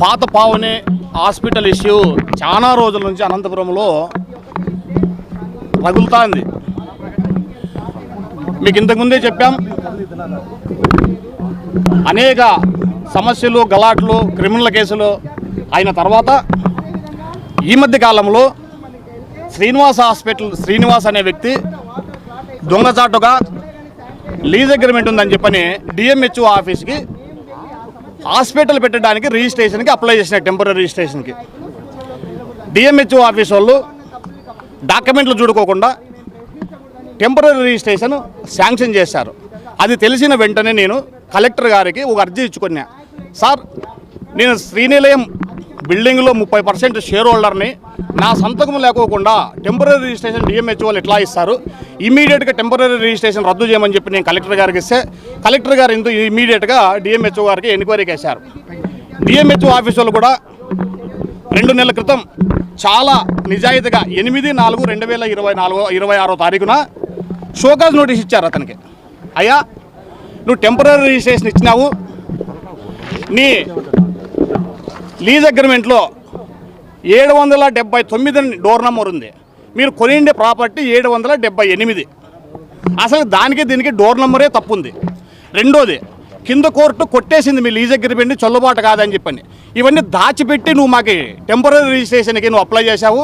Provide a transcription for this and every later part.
పాత Pavani hospital issue చాలా రోజుల నుంచి అనంతపురంలో రగులుతోంది. మీకు ఇంతకుముందే చెప్పాం, అనేక సమస్యలు, గలాట్లు, క్రిమినల్ కేసులు అయిన తర్వాత ఈ మధ్య కాలంలో శ్రీనివాస్ అనే వ్యక్తి దొంగచాటుగా లీజ్ అగ్రిమెంట్ ఉందని చెప్పని డిఎంహెచ్ఓ ఆఫీస్కి హాస్పిటల్ పెట్టడానికి రిజిస్ట్రేషన్కి అప్లై చేసిన టెంపరీ రిజిస్ట్రేషన్కి డిఎంహెచ్ఓ ఆఫీస్ వాళ్ళు డాక్యుమెంట్లు చూడుకోకుండా టెంపరీ రిజిస్ట్రేషన్ శాంక్షన్ చేశారు. అది తెలిసిన వెంటనే నేను కలెక్టర్ గారికి ఒక అర్జీ ఇచ్చుకున్నా. సార్, నేను శ్రీనిలయం బిల్డింగ్లో 30% షేర్ హోల్డర్ని, నా సంతకం లేకోకుండా టెంపరీ రిజిస్ట్రేషన్ డిఎంహెచ్ఓ వాళ్ళు ఎట్లా ఇస్తారు? ఇమీడియట్గా టెంపరీ రిజిస్ట్రేషన్ రద్దు చేయమని చెప్పి నేను కలెక్టర్ గారికి ఇస్తే కలెక్టర్ గారు ఇమీడియట్గా డిఎంహెచ్ఓ గారికి ఎంక్వైరీకి వేశారు. డిఎంహెచ్ఓ ఆఫీస్ వాళ్ళు కూడా 2 నెలల క్రితం చాలా నిజాయితీగా 8/4/2026 తారీఖున షోకాజ్ నోటీస్ ఇచ్చారు అతనికి. అయ్యా, నువ్వు టెంపరీ రిజిస్ట్రేషన్ ఇచ్చినావు, నీ లీజ్ అగ్రిమెంట్లో 779 డోర్ నెంబర్ ఉంది, మీరు కొనిండే ప్రాపర్టీ 778. అసలు దానికి దీనికి డోర్ నెంబరే తప్పుంది. రెండోది, కింద కోర్టు కొట్టేసింది మీ లీజ్ అగ్రిమెంట్ చెల్లుబాటు కాదని చెప్పని. ఇవన్నీ దాచిపెట్టి నువ్వు మాకు టెంపరీ రిజిస్ట్రేషన్కి నువ్వు అప్లై చేశావు,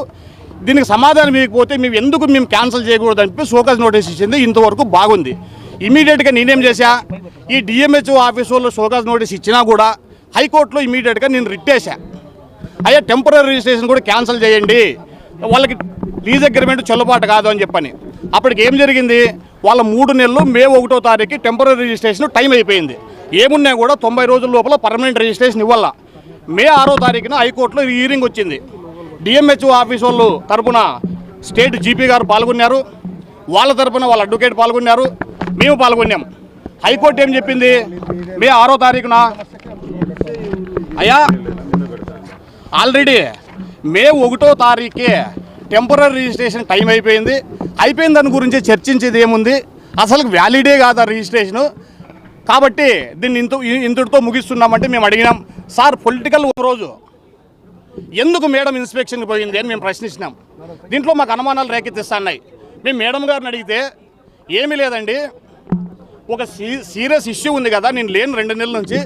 దీనికి సమాధానం ఇవ్వకపోతే మేము క్యాన్సిల్ చేయకూడదని చెప్పి షోకాజ్ నోటీస్ ఇచ్చింది. ఇంతవరకు బాగుంది. ఇమీడియట్గా నేనేం చేశా, ఈ డిఎంహెచ్ఓ ఆఫీస్ వాళ్ళు షోకాజ్ నోటీస్ ఇచ్చినా కూడా హైకోర్టులో ఇమీడియట్గా నేను రిట్ వేసా. అయ్యా, టెంపరీ రిజిస్ట్రేషన్ కూడా క్యాన్సిల్ చేయండి, వాళ్ళకి లీజ్ అగ్రిమెంట్ చెల్లుబాటు కాదు అని చెప్పని. అప్పటికి ఏం జరిగింది, వాళ్ళ 3 నెలలు మే 1వ తారీఖు టెంపరీ రిజిస్ట్రేషన్ టైం అయిపోయింది. ఏమున్నా కూడా 90 రోజుల లోపల పర్మనెంట్ రిజిస్ట్రేషన్ ఇవ్వాల. మే 6వ తారీఖున హైకోర్టులో హీరింగ్ వచ్చింది. డిఎంహెచ్ఓ ఆఫీస్ వాళ్ళు తరపున స్టేట్ జీపీ గారు పాల్గొన్నారు, వాళ్ళ తరపున వాళ్ళ అడ్వకేట్ పాల్గొన్నారు, మేము పాల్గొన్నాం. హైకోర్టు ఏం చెప్పింది, మే 6వ తారీఖున అయ్యా ఆల్రెడీ మే 1వ తారీఖే టెంపరీ రిజిస్ట్రేషన్ టైం అయిపోయింది దాని గురించి చర్చించేది ఏముంది, అసలు వ్యాలిడే కాదు ఆ రిజిస్ట్రేషను, కాబట్టి దీన్ని ఇంతటితో ముగిస్తున్నామంటే మేము అడిగినాం. సార్, పొలిటికల్ రోజు ఎందుకు మేడం ఇన్స్పెక్షన్కి పోయింది అని మేము ప్రశ్నించినాం. దీంట్లో మాకు అనుమానాలు రేకెత్తిస్తున్నాయి. మేము మేడం గారిని అడిగితే ఏమీ లేదండి, ఒక సీరియస్ ఇష్యూ ఉంది కదా, నేను లేను 2 నెలల నుంచి,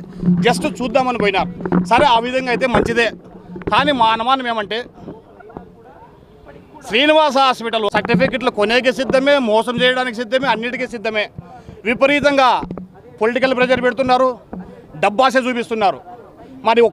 జస్ట్ చూద్దామని పోయినా. సరే, ఆ విధంగా అయితే మంచిదే. కానీ మా అనుమానం ఏమంటే, శ్రీనివాస హాస్పిటల్ సర్టిఫికెట్లు కొనేకి సిద్ధమే, మోసం చేయడానికి సిద్ధమే, అన్నిటికీ సిద్ధమే. విపరీతంగా పొలిటికల్ ప్రెజర్ పెడుతున్నారు, డబ్బాసే చూపిస్తున్నారు. మరి